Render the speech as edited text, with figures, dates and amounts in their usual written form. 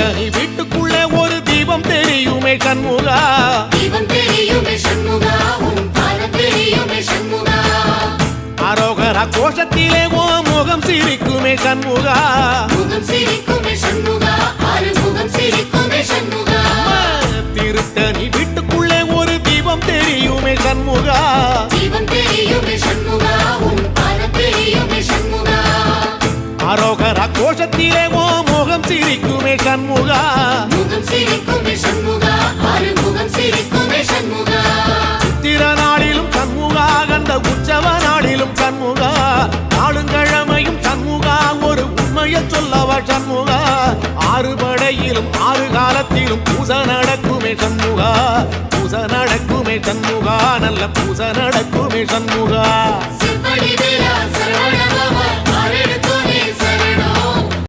திருத்தணி வீட்டுக்குள்ளே ஒரு தீபம் தெரியுமே சண்முகா, தீபம் தெரியுமே சண்முகா, உன் பாதம் தெரியுமே சண்முகா. அரோகரா கோஷத்திலே ஓ முகம் சிரிக்குமே சண்முகா, முகம் சிரிக்குமே சண்முகா, ஆறுமுகம் சிரிக்குமே சண்முகா. திருத்தணி வீட்டுக்குள்ளே ஒரு தீபம் தெரியுமே சண்முகா, தீபம் தெரியுமே சண்முகா, உன் பாதம் தெரியுமே சண்முகா. அரோகரா கோஷத்திலே ஓ முகம் சிரிக்குமே சண்முகா, முகம் சிரிக்குமே சண்முகா, ஆறுமுகம் சிரிக்குமே சண்முகா. சித்திர நாளிலும் சண்முகா, கந்த உற்சவ நாளிலும் சண்முகா, நாளுங்கிழமையும் சண்முகா, ஒரு உண்மையை சொல்லவா சண்முகா, ஆறு படையிலும் ஆறு காலத்திலும் பூச நடக்குமே சண்முகா, பூச நடக்குமே சண்முகா, நல்ல பூச நடக்குமே சண்முகா. செவ்வடி வேலா